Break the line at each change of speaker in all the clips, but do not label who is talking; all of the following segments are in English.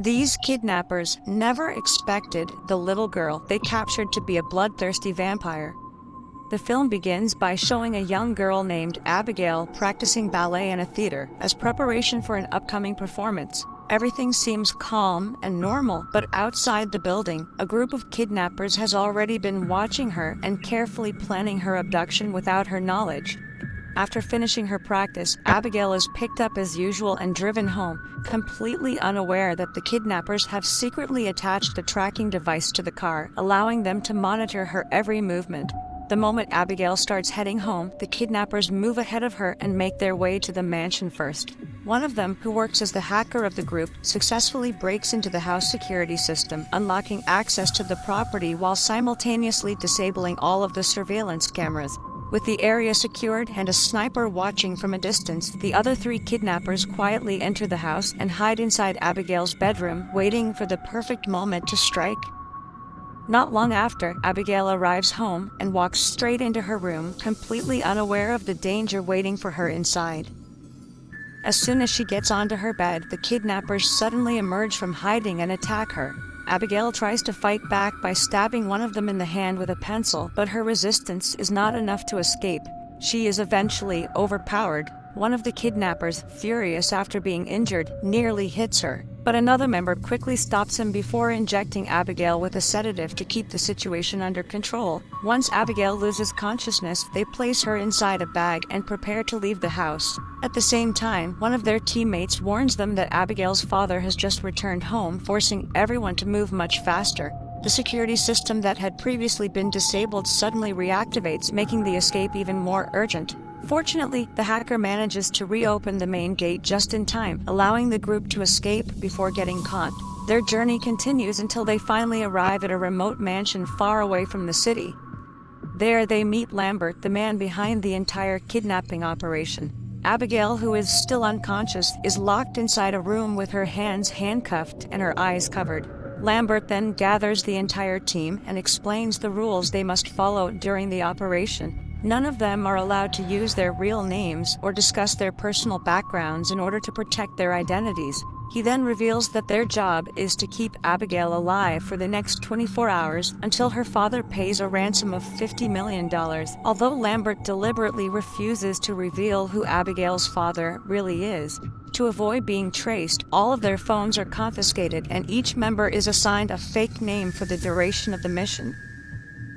These kidnappers never expected the little girl they captured to be a bloodthirsty vampire. The film begins by showing a young girl named Abigail practicing ballet in a theater as preparation for an upcoming performance. Everything seems calm and normal, but outside the building, a group of kidnappers has already been watching her and carefully planning her abduction without her knowledge. After finishing her practice, Abigail is picked up as usual and driven home, completely unaware that the kidnappers have secretly attached a tracking device to the car, allowing them to monitor her every movement. The moment Abigail starts heading home, the kidnappers move ahead of her and make their way to the mansion first. One of them, who works as the hacker of the group, successfully breaks into the house security system, unlocking access to the property while simultaneously disabling all of the surveillance cameras. With the area secured and a sniper watching from a distance, the other three kidnappers quietly enter the house and hide inside Abigail's bedroom, waiting for the perfect moment to strike. Not long after, Abigail arrives home and walks straight into her room, completely unaware of the danger waiting for her inside. As soon as she gets onto her bed, the kidnappers suddenly emerge from hiding and attack her. Abigail tries to fight back by stabbing one of them in the hand with a pencil, but her resistance is not enough to escape. She is eventually overpowered. One of the kidnappers, furious after being injured, nearly hits her, but another member quickly stops him before injecting Abigail with a sedative to keep the situation under control. Once Abigail loses consciousness, they place her inside a bag and prepare to leave the house. At the same time, one of their teammates warns them that Abigail's father has just returned home, forcing everyone to move much faster. The security system that had previously been disabled suddenly reactivates, making the escape even more urgent. Fortunately, the hacker manages to reopen the main gate just in time, allowing the group to escape before getting caught. Their journey continues until they finally arrive at a remote mansion far away from the city. There they meet Lambert, the man behind the entire kidnapping operation. Abigail, who is still unconscious, is locked inside a room with her hands handcuffed and her eyes covered. Lambert then gathers the entire team and explains the rules they must follow during the operation. None of them are allowed to use their real names or discuss their personal backgrounds in order to protect their identities. He then reveals that their job is to keep Abigail alive for the next 24 hours until her father pays a ransom of $50 million. Although Lambert deliberately refuses to reveal who Abigail's father really is, to avoid being traced, all of their phones are confiscated and each member is assigned a fake name for the duration of the mission.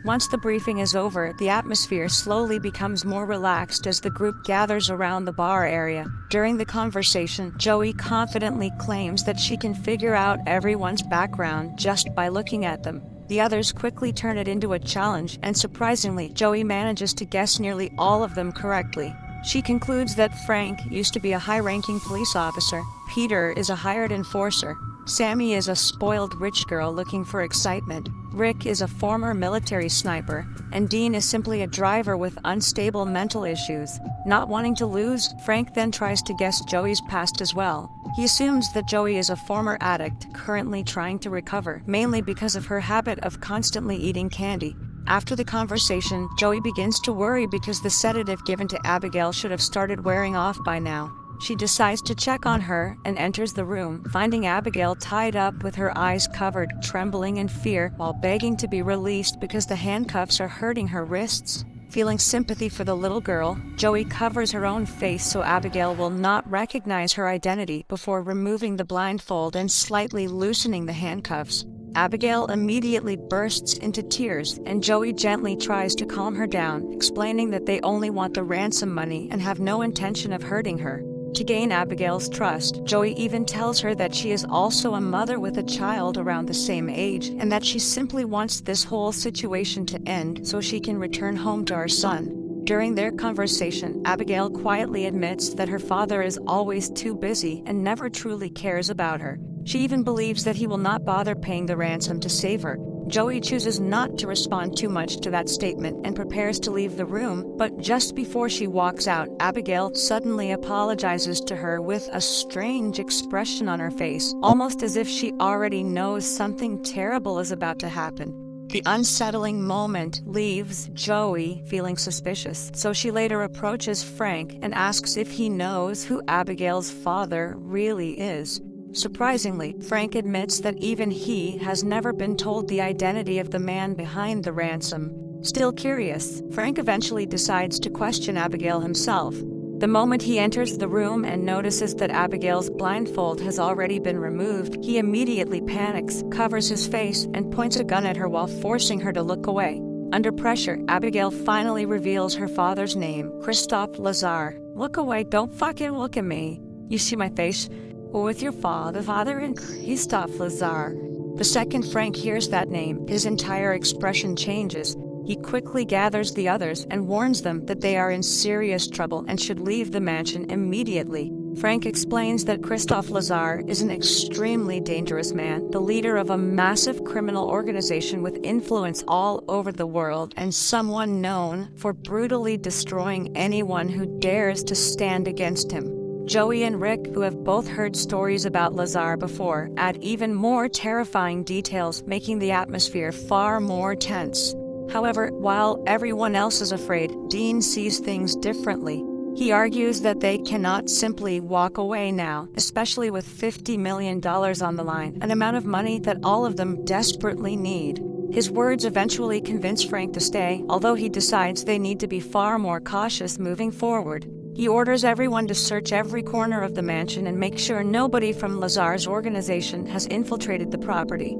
Once the briefing is over, the atmosphere slowly becomes more relaxed as the group gathers around the bar area. During the conversation, Joey confidently claims that she can figure out everyone's background just by looking at them. The others quickly turn it into a challenge, and surprisingly, Joey manages to guess nearly all of them correctly. She concludes that Frank used to be a high-ranking police officer, Peter is a hired enforcer, Sammy is a spoiled rich girl looking for excitement, Rick is a former military sniper, and Dean is simply a driver with unstable mental issues. Not wanting to lose, Frank then tries to guess Joey's past as well. He assumes that Joey is a former addict, currently trying to recover, mainly because of her habit of constantly eating candy. After the conversation, Joey begins to worry because the sedative given to Abigail should have started wearing off by now. She decides to check on her and enters the room, finding Abigail tied up with her eyes covered, trembling in fear while begging to be released because the handcuffs are hurting her wrists. Feeling sympathy for the little girl, Joey covers her own face so Abigail will not recognize her identity before removing the blindfold and slightly loosening the handcuffs. Abigail immediately bursts into tears, and Joey gently tries to calm her down, explaining that they only want the ransom money and have no intention of hurting her. To gain Abigail's trust, Joey even tells her that she is also a mother with a child around the same age, and that she simply wants this whole situation to end so she can return home to our son. During their conversation, Abigail quietly admits that her father is always too busy and never truly cares about her. She even believes that he will not bother paying the ransom to save her. Joey chooses not to respond too much to that statement and prepares to leave the room, but just before she walks out, Abigail suddenly apologizes to her with a strange expression on her face, almost as if she already knows something terrible is about to happen. The unsettling moment leaves Joey feeling suspicious, so she later approaches Frank and asks if he knows who Abigail's father really is. Surprisingly, Frank admits that even he has never been told the identity of the man behind the ransom. Still curious, Frank eventually decides to question Abigail himself. The moment he enters the room and notices that Abigail's blindfold has already been removed, he immediately panics, covers his face, and points a gun at her while forcing her to look away. Under pressure, Abigail finally reveals her father's name, Christophe Lazar. "Look away, don't fucking look at me. You see my face? With your father and Christophe Lazar." The second Frank hears that name, his entire expression changes. He quickly gathers the others and warns them that they are in serious trouble and should leave the mansion immediately. Frank explains that Christophe Lazar is an extremely dangerous man, the leader of a massive criminal organization with influence all over the world, and someone known for brutally destroying anyone who dares to stand against him. Joey and Rick, who have both heard stories about Lazar before, add even more terrifying details, making the atmosphere far more tense. However, while everyone else is afraid, Dean sees things differently. He argues that they cannot simply walk away now, especially with $50 million on the line, an amount of money that all of them desperately need. His words eventually convince Frank to stay, although he decides they need to be far more cautious moving forward. He orders everyone to search every corner of the mansion and make sure nobody from Lazar's organization has infiltrated the property.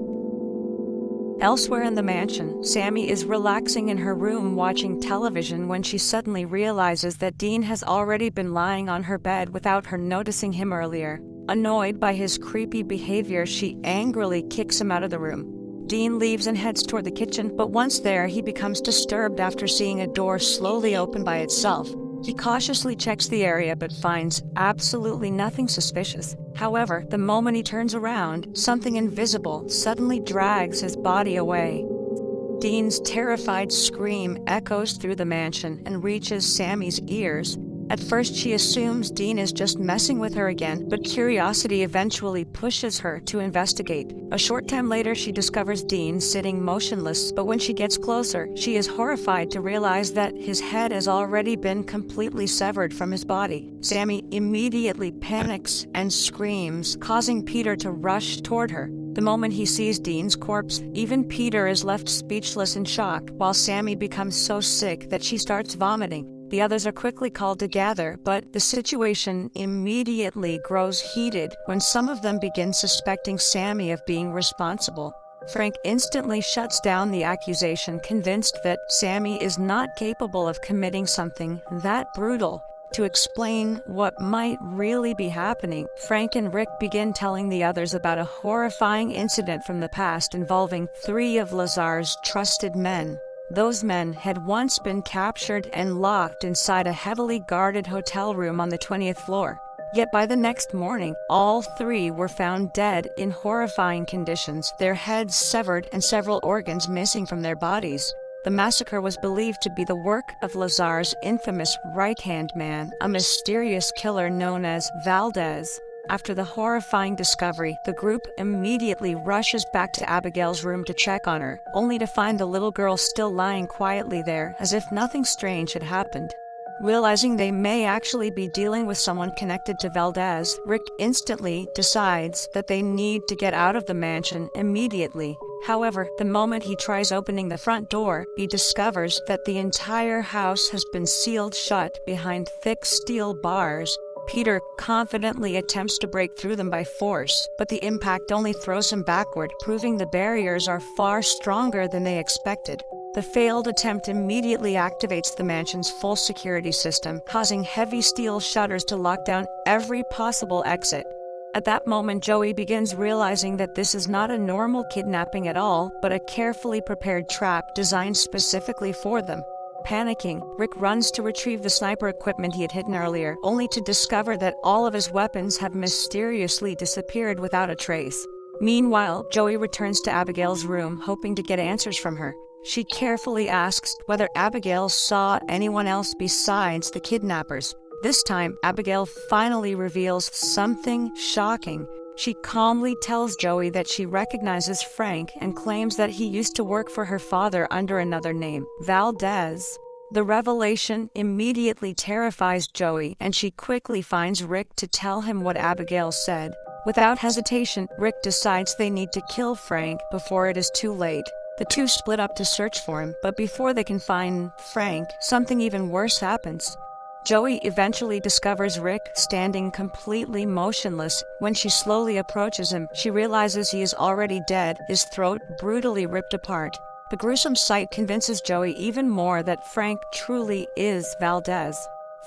Elsewhere in the mansion, Sammy is relaxing in her room watching television when she suddenly realizes that Dean has already been lying on her bed without her noticing him earlier. Annoyed by his creepy behavior, she angrily kicks him out of the room. Dean leaves and heads toward the kitchen, but once there, he becomes disturbed after seeing a door slowly open by itself. He cautiously checks the area but finds absolutely nothing suspicious. However, the moment he turns around, something invisible suddenly drags his body away. Dean's terrified scream echoes through the mansion and reaches Sammy's ears. At first, she assumes Dean is just messing with her again, but curiosity eventually pushes her to investigate. A short time later, she discovers Dean sitting motionless, but when she gets closer, she is horrified to realize that his head has already been completely severed from his body. Sammy immediately panics and screams, causing Peter to rush toward her. The moment he sees Dean's corpse, even Peter is left speechless in shock, while Sammy becomes so sick that she starts vomiting. The others are quickly called to gather, but the situation immediately grows heated when some of them begin suspecting Sammy of being responsible. Frank instantly shuts down the accusation, convinced that Sammy is not capable of committing something that brutal. To explain what might really be happening, Frank and Rick begin telling the others about a horrifying incident from the past involving 3 of Lazar's trusted men. Those men had once been captured and locked inside a heavily guarded hotel room on the 20th floor. Yet by the next morning, all 3 were found dead in horrifying conditions, their heads severed and several organs missing from their bodies. The massacre was believed to be the work of Lazar's infamous right-hand man, a mysterious killer known as Valdez. After the horrifying discovery, the group immediately rushes back to Abigail's room to check on her, only to find the little girl still lying quietly there, as if nothing strange had happened. Realizing they may actually be dealing with someone connected to Valdez, Rick instantly decides that they need to get out of the mansion immediately. However, the moment he tries opening the front door, he discovers that the entire house has been sealed shut behind thick steel bars. Peter confidently attempts to break through them by force, but the impact only throws him backward, proving the barriers are far stronger than they expected. The failed attempt immediately activates the mansion's full security system, causing heavy steel shutters to lock down every possible exit. At that moment, Joey begins realizing that this is not a normal kidnapping at all, but a carefully prepared trap designed specifically for them. Panicking, Rick runs to retrieve the sniper equipment he had hidden earlier, only to discover that all of his weapons have mysteriously disappeared without a trace. Meanwhile, Joey returns to Abigail's room, hoping to get answers from her. She carefully asks whether Abigail saw anyone else besides the kidnappers. This time, Abigail finally reveals something shocking. She calmly tells Joey that she recognizes Frank and claims that he used to work for her father under another name, Valdez. The revelation immediately terrifies Joey, and she quickly finds Rick to tell him what Abigail said. Without hesitation, Rick decides they need to kill Frank before it is too late. The two split up to search for him, but before they can find Frank, something even worse happens. Joey eventually discovers Rick standing completely motionless. When she slowly approaches him, she realizes he is already dead, his throat brutally ripped apart. The gruesome sight convinces Joey even more that Frank truly is Valdez.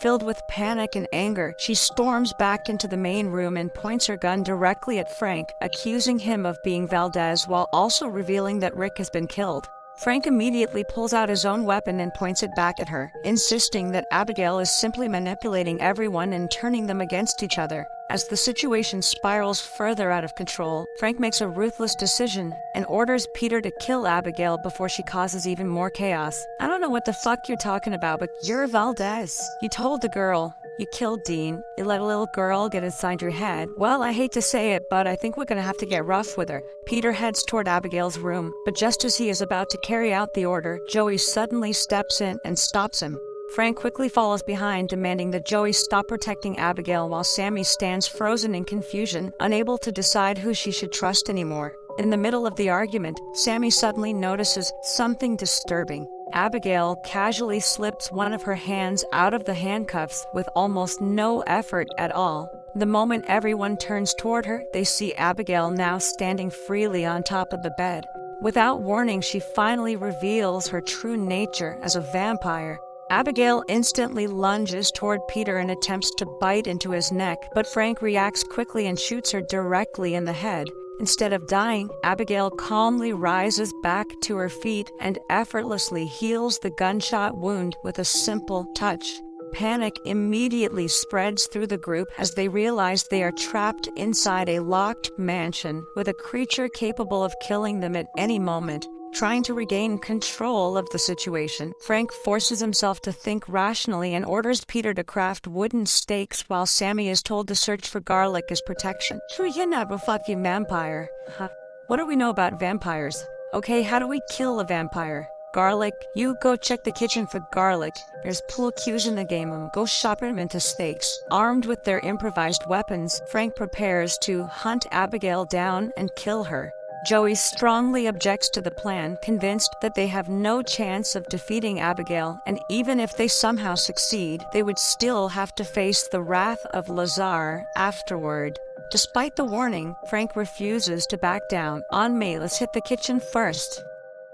Filled with panic and anger, she storms back into the main room and points her gun directly at Frank, accusing him of being Valdez while also revealing that Rick has been killed. Frank immediately pulls out his own weapon and points it back at her, insisting that Abigail is simply manipulating everyone and turning them against each other. As the situation spirals further out of control, Frank makes a ruthless decision and orders Peter to kill Abigail before she causes even more chaos. I don't know what the fuck you're talking about, but you're Valdez. You told the girl. You killed Dean. You let a little girl get inside your head. Well, I hate to say it, but I think we're gonna have to get rough with her. Peter heads toward Abigail's room, but just as he is about to carry out the order, Joey suddenly steps in and stops him. Frank quickly follows behind, demanding that Joey stop protecting Abigail while Sammy stands frozen in confusion, unable to decide who she should trust anymore. In the middle of the argument, Sammy suddenly notices something disturbing. Abigail casually slips one of her hands out of the handcuffs with almost no effort at all. The moment everyone turns toward her, they see Abigail now standing freely on top of the bed. Without warning, she finally reveals her true nature as a vampire. Abigail instantly lunges toward Peter and attempts to bite into his neck, but Frank reacts quickly and shoots her directly in the head. Instead of dying, Abigail calmly rises back to her feet and effortlessly heals the gunshot wound with a simple touch. Panic immediately spreads through the group as they realize they are trapped inside a locked mansion with a creature capable of killing them at any moment. Trying to regain control of the situation, Frank forces himself to think rationally and orders Peter to craft wooden stakes while Sammy is told to search for garlic as protection. You're not a fucking vampire. Huh? What do we know about vampires? Okay, how do we kill a vampire? Garlic. You go check the kitchen for garlic. There's pool cues in the game. Go shop them into steaks. Armed with their improvised weapons, Frank prepares to hunt Abigail down and kill her. Joey strongly objects to the plan, convinced that they have no chance of defeating Abigail, and even if they somehow succeed, they would still have to face the wrath of Lazar afterward. Despite the warning, Frank refuses to back down. On me, let's hit the kitchen first.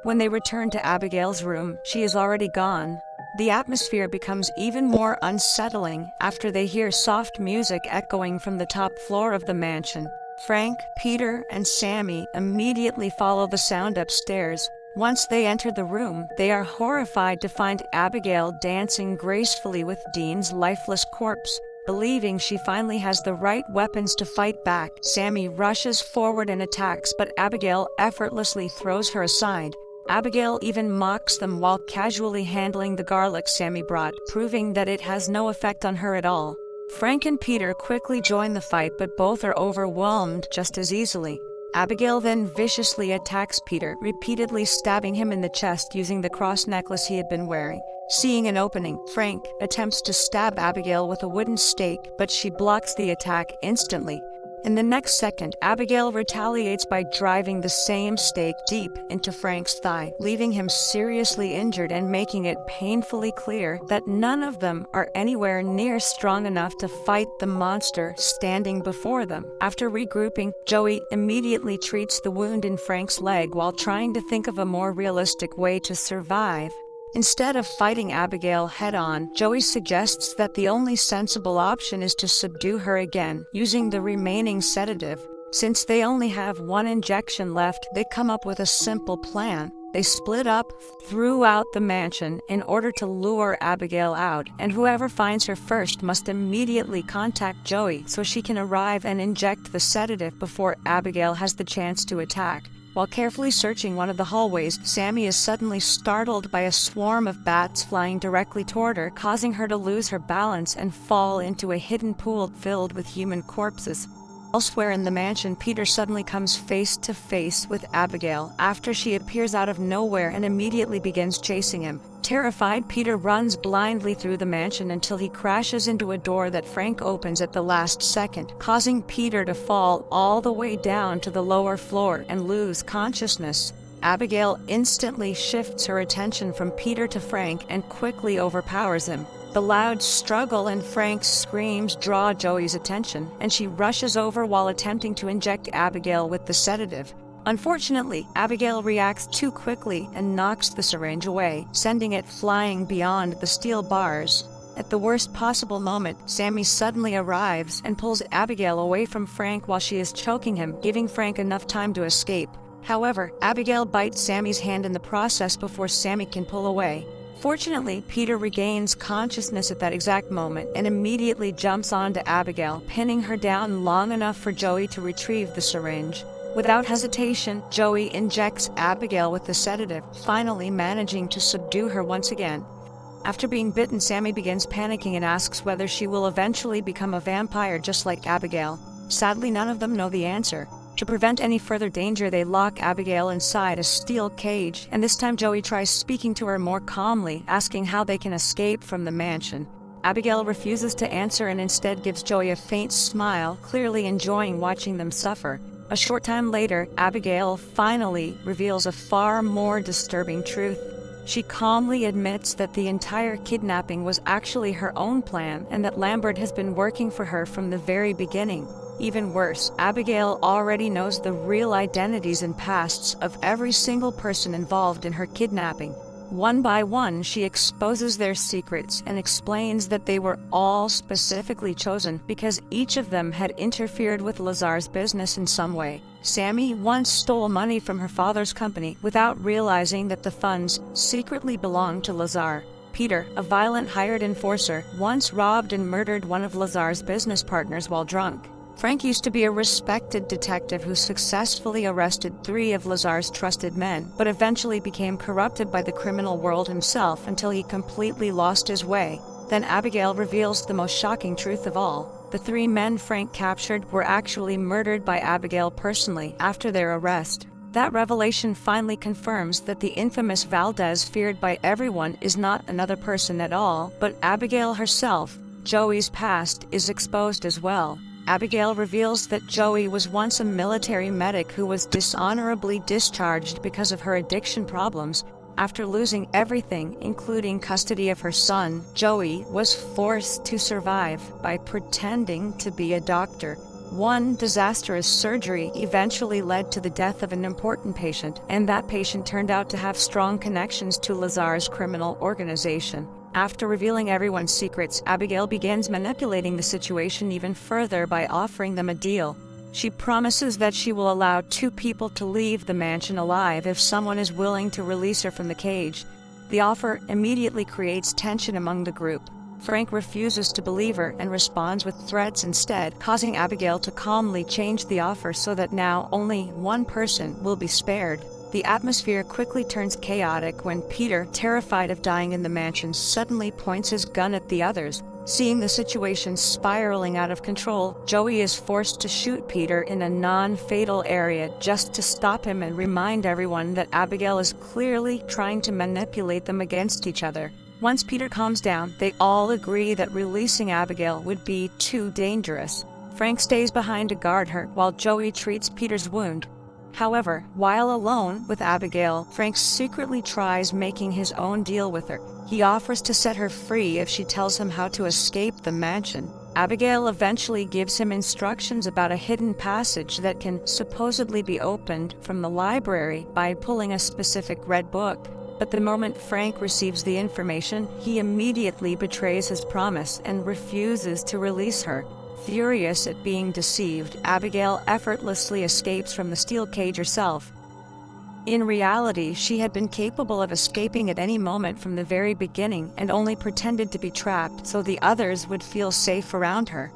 When they return to Abigail's room, she is already gone. The atmosphere becomes even more unsettling after they hear soft music echoing from the top floor of the mansion. Frank, Peter, and Sammy immediately follow the sound upstairs. Once they enter the room, they are horrified to find Abigail dancing gracefully with Dean's lifeless corpse. Believing she finally has the right weapons to fight back, Sammy rushes forward and attacks, but Abigail effortlessly throws her aside. Abigail even mocks them while casually handling the garlic Sammy brought, proving that it has no effect on her at all. Frank and Peter quickly join the fight, but both are overwhelmed just as easily. Abigail then viciously attacks Peter, repeatedly stabbing him in the chest using the cross necklace he had been wearing. Seeing an opening, Frank attempts to stab Abigail with a wooden stake, but she blocks the attack instantly. In the next second, Abigail retaliates by driving the same stake deep into Frank's thigh, leaving him seriously injured and making it painfully clear that none of them are anywhere near strong enough to fight the monster standing before them. After regrouping, Joey immediately treats the wound in Frank's leg while trying to think of a more realistic way to survive. Instead of fighting Abigail head-on, Joey suggests that the only sensible option is to subdue her again, using the remaining sedative. Since they only have one injection left, they come up with a simple plan. They split up throughout the mansion in order to lure Abigail out, and whoever finds her first must immediately contact Joey so she can arrive and inject the sedative before Abigail has the chance to attack. While carefully searching one of the hallways, Sammy is suddenly startled by a swarm of bats flying directly toward her, causing her to lose her balance and fall into a hidden pool filled with human corpses. Elsewhere in the mansion, Peter suddenly comes face to face with Abigail after she appears out of nowhere and immediately begins chasing him. Terrified, Peter runs blindly through the mansion until he crashes into a door that Frank opens at the last second, causing Peter to fall all the way down to the lower floor and lose consciousness. Abigail instantly shifts her attention from Peter to Frank and quickly overpowers him. The loud struggle and Frank's screams draw Joey's attention, and she rushes over while attempting to inject Abigail with the sedative. Unfortunately, Abigail reacts too quickly and knocks the syringe away, sending it flying beyond the steel bars. At the worst possible moment, Sammy suddenly arrives and pulls Abigail away from Frank while she is choking him, giving Frank enough time to escape. However, Abigail bites Sammy's hand in the process before Sammy can pull away. Fortunately, Peter regains consciousness at that exact moment and immediately jumps onto Abigail, pinning her down long enough for Joey to retrieve the syringe. Without hesitation, Joey injects Abigail with the sedative, finally managing to subdue her once again. After being bitten, Sammy begins panicking and asks whether she will eventually become a vampire just like Abigail. Sadly, none of them know the answer. To prevent any further danger, they lock Abigail inside a steel cage, and this time Joey tries speaking to her more calmly, asking how they can escape from the mansion. Abigail refuses to answer and instead gives Joey a faint smile, clearly enjoying watching them suffer. A short time later, Abigail finally reveals a far more disturbing truth. She calmly admits that the entire kidnapping was actually her own plan and that Lambert has been working for her from the very beginning. Even worse, Abigail already knows the real identities and pasts of every single person involved in her kidnapping. One by one, she exposes their secrets and explains that they were all specifically chosen because each of them had interfered with Lazar's business in some way. Sammy once stole money from her father's company without realizing that the funds secretly belonged to Lazar. Peter, a violent hired enforcer, once robbed and murdered one of Lazar's business partners while drunk. Frank used to be a respected detective who successfully arrested 3 of Lazar's trusted men, but eventually became corrupted by the criminal world himself until he completely lost his way. Then Abigail reveals the most shocking truth of all. The 3 men Frank captured were actually murdered by Abigail personally after their arrest. That revelation finally confirms that the infamous Valdez feared by everyone is not another person at all, but Abigail herself. Joey's past is exposed as well. Abigail reveals that Joey was once a military medic who was dishonorably discharged because of her addiction problems. After losing everything, including custody of her son, Joey was forced to survive by pretending to be a doctor. One disastrous surgery eventually led to the death of an important patient, and that patient turned out to have strong connections to Lazar's criminal organization. After revealing everyone's secrets, Abigail begins manipulating the situation even further by offering them a deal. She promises that she will allow 2 people to leave the mansion alive if someone is willing to release her from the cage. The offer immediately creates tension among the group. Frank refuses to believe her and responds with threats instead, causing Abigail to calmly change the offer so that now only 1 person will be spared. The atmosphere quickly turns chaotic when Peter, terrified of dying in the mansion, suddenly points his gun at the others. Seeing the situation spiraling out of control, Joey is forced to shoot Peter in a non-fatal area just to stop him and remind everyone that Abigail is clearly trying to manipulate them against each other. Once Peter calms down, they all agree that releasing Abigail would be too dangerous. Frank stays behind to guard her while Joey treats Peter's wound. However, while alone with Abigail, Frank secretly tries making his own deal with her. He offers to set her free if she tells him how to escape the mansion. Abigail eventually gives him instructions about a hidden passage that can supposedly be opened from the library by pulling a specific red book. But the moment Frank receives the information, he immediately betrays his promise and refuses to release her. Furious at being deceived, Abigail effortlessly escapes from the steel cage herself. In reality, she had been capable of escaping at any moment from the very beginning and only pretended to be trapped so the others would feel safe around her.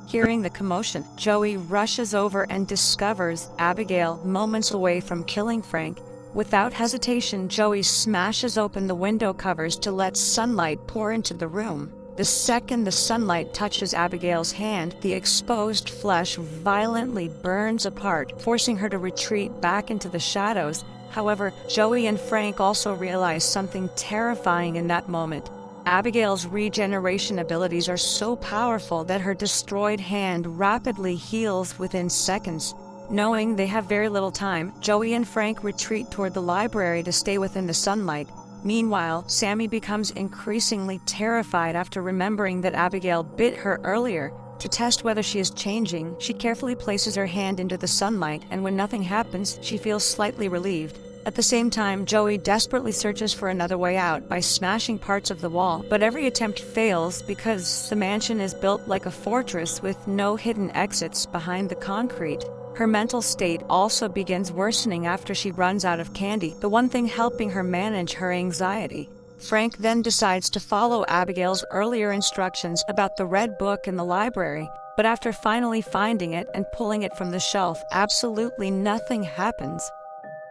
Hearing the commotion, Joey rushes over and discovers Abigail moments away from killing Frank. Without hesitation, Joey smashes open the window covers to let sunlight pour into the room. The second the sunlight touches Abigail's hand, the exposed flesh violently burns apart, forcing her to retreat back into the shadows. However, Joey and Frank also realize something terrifying in that moment. Abigail's regeneration abilities are so powerful that her destroyed hand rapidly heals within seconds. Knowing they have very little time, Joey and Frank retreat toward the library to stay within the sunlight. Meanwhile, Sammy becomes increasingly terrified after remembering that Abigail bit her earlier. To test whether she is changing, she carefully places her hand into the sunlight, and when nothing happens, she feels slightly relieved. At the same time, Joey desperately searches for another way out by smashing parts of the wall, but every attempt fails because the mansion is built like a fortress with no hidden exits behind the concrete. Her mental state also begins worsening after she runs out of candy, the one thing helping her manage her anxiety. Frank then decides to follow Abigail's earlier instructions about the red book in the library, but after finally finding it and pulling it from the shelf, absolutely nothing happens.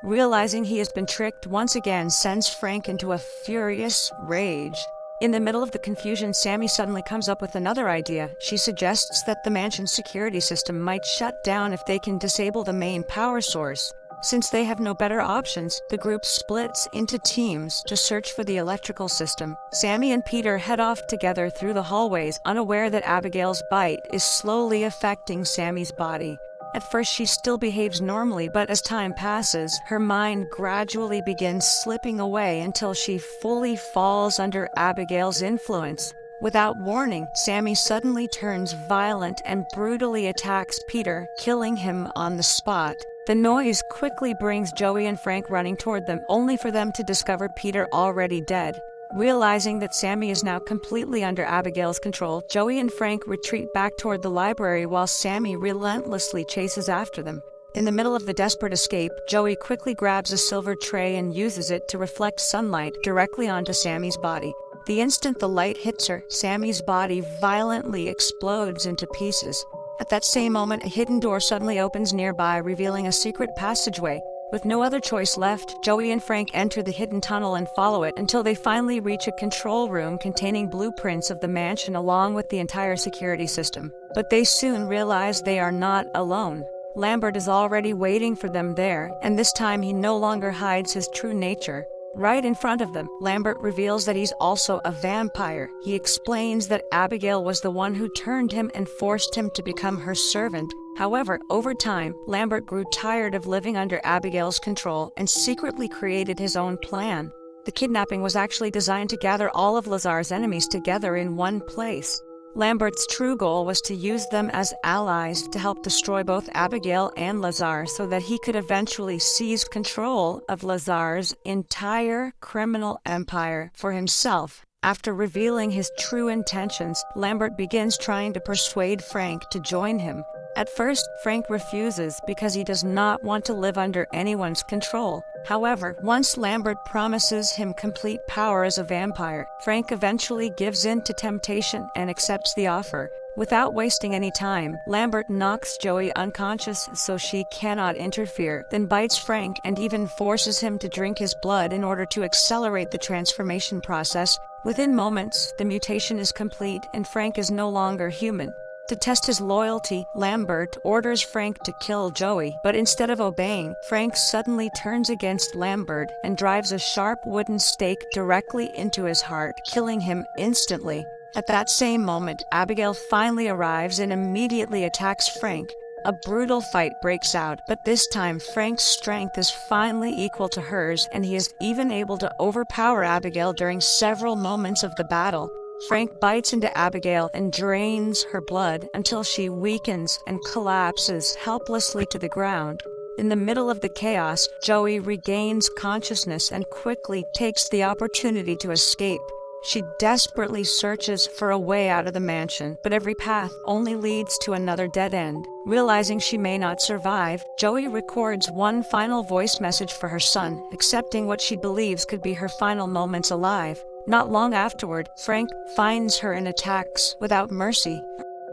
Realizing he has been tricked once again sends Frank into a furious rage. In the middle of the confusion, Sammy suddenly comes up with another idea. She suggests that the mansion's security system might shut down if they can disable the main power source. Since they have no better options, the group splits into teams to search for the electrical system. Sammy and Peter head off together through the hallways, unaware that Abigail's bite is slowly affecting Sammy's body. At first, she still behaves normally, but as time passes, her mind gradually begins slipping away until she fully falls under Abigail's influence. Without warning, Sammy suddenly turns violent and brutally attacks Peter, killing him on the spot. The noise quickly brings Joey and Frank running toward them, only for them to discover Peter already dead. Realizing that Sammy is now completely under Abigail's control, Joey and Frank retreat back toward the library while Sammy relentlessly chases after them. In the middle of the desperate escape, Joey quickly grabs a silver tray and uses it to reflect sunlight directly onto Sammy's body. The instant the light hits her, Sammy's body violently explodes into pieces. At that same moment, a hidden door suddenly opens nearby, revealing a secret passageway. With no other choice left, Joey and Frank enter the hidden tunnel and follow it until they finally reach a control room containing blueprints of the mansion along with the entire security system. But they soon realize they are not alone. Lambert is already waiting for them there, and this time he no longer hides his true nature. Right in front of them, Lambert reveals that he's also a vampire. He explains that Abigail was the one who turned him and forced him to become her servant. However, over time, Lambert grew tired of living under Abigail's control and secretly created his own plan. The kidnapping was actually designed to gather all of Lazar's enemies together in one place. Lambert's true goal was to use them as allies to help destroy both Abigail and Lazar so that he could eventually seize control of Lazar's entire criminal empire for himself. After revealing his true intentions, Lambert begins trying to persuade Frank to join him. At first, Frank refuses because he does not want to live under anyone's control. However, once Lambert promises him complete power as a vampire, Frank eventually gives in to temptation and accepts the offer. Without wasting any time, Lambert knocks Joey unconscious so she cannot interfere, then bites Frank and even forces him to drink his blood in order to accelerate the transformation process. Within moments, the mutation is complete and Frank is no longer human. To test his loyalty, Lambert orders Frank to kill Joey, but instead of obeying, Frank suddenly turns against Lambert and drives a sharp wooden stake directly into his heart, killing him instantly. At that same moment, Abigail finally arrives and immediately attacks Frank. A brutal fight breaks out, but this time Frank's strength is finally equal to hers, and he is even able to overpower Abigail during several moments of the battle. Frank bites into Abigail and drains her blood until she weakens and collapses helplessly to the ground. In the middle of the chaos, Joey regains consciousness and quickly takes the opportunity to escape. She desperately searches for a way out of the mansion, but every path only leads to another dead end. Realizing she may not survive, Joey records one final voice message for her son, accepting what she believes could be her final moments alive. Not long afterward, Frank finds her and attacks without mercy.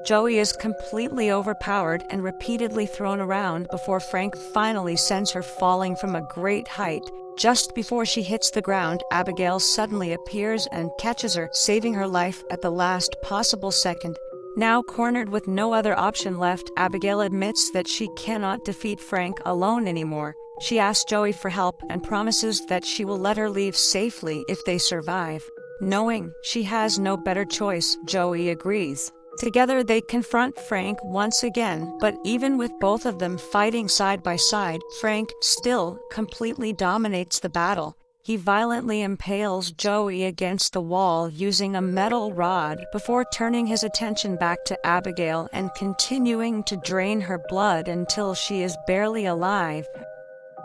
Joey is completely overpowered and repeatedly thrown around before Frank finally sends her falling from a great height. Just before she hits the ground, Abigail suddenly appears and catches her, saving her life at the last possible second. Now cornered with no other option left, Abigail admits that she cannot defeat Frank alone anymore. She asks Joey for help and promises that she will let her leave safely if they survive. Knowing she has no better choice, Joey agrees. Together they confront Frank once again, but even with both of them fighting side by side, Frank still completely dominates the battle. He violently impales Joey against the wall using a metal rod before turning his attention back to Abigail and continuing to drain her blood until she is barely alive.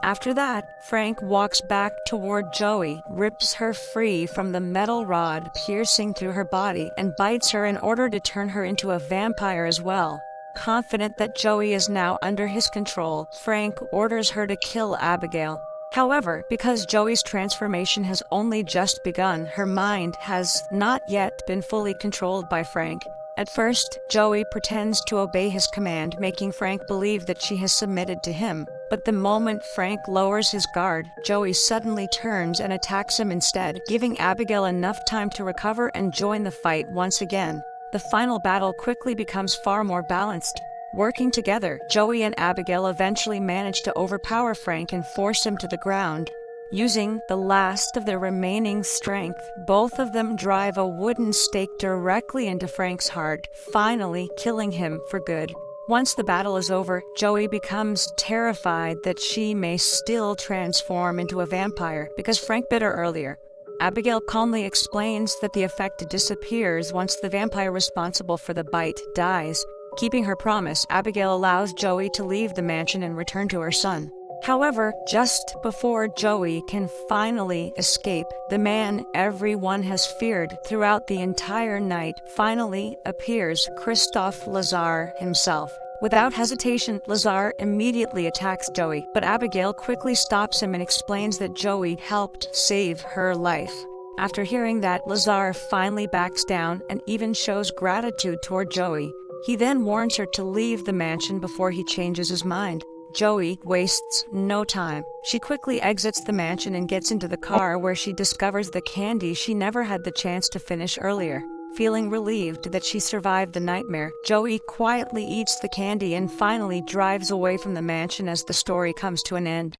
After that, Frank walks back toward Joey, rips her free from the metal rod piercing through her body, and bites her in order to turn her into a vampire as well. Confident that Joey is now under his control, Frank orders her to kill Abigail. However, because Joey's transformation has only just begun, her mind has not yet been fully controlled by Frank. At first, Joey pretends to obey his command, making Frank believe that she has submitted to him. But the moment Frank lowers his guard, Joey suddenly turns and attacks him instead, giving Abigail enough time to recover and join the fight once again. The final battle quickly becomes far more balanced. Working together, Joey and Abigail eventually manage to overpower Frank and force him to the ground. Using the last of their remaining strength, both of them drive a wooden stake directly into Frank's heart, finally killing him for good. Once the battle is over, Joey becomes terrified that she may still transform into a vampire because Frank bit her earlier. Abigail calmly explains that the effect disappears once the vampire responsible for the bite dies. Keeping her promise, Abigail allows Joey to leave the mansion and return to her son. However, just before Joey can finally escape, the man everyone has feared throughout the entire night finally appears, Christophe Lazar himself. Without hesitation, Lazar immediately attacks Joey, but Abigail quickly stops him and explains that Joey helped save her life. After hearing that, Lazar finally backs down and even shows gratitude toward Joey. He then warns her to leave the mansion before he changes his mind. Joey wastes no time. She quickly exits the mansion and gets into the car where she discovers the candy she never had the chance to finish earlier. Feeling relieved that she survived the nightmare, Joey quietly eats the candy and finally drives away from the mansion as the story comes to an end.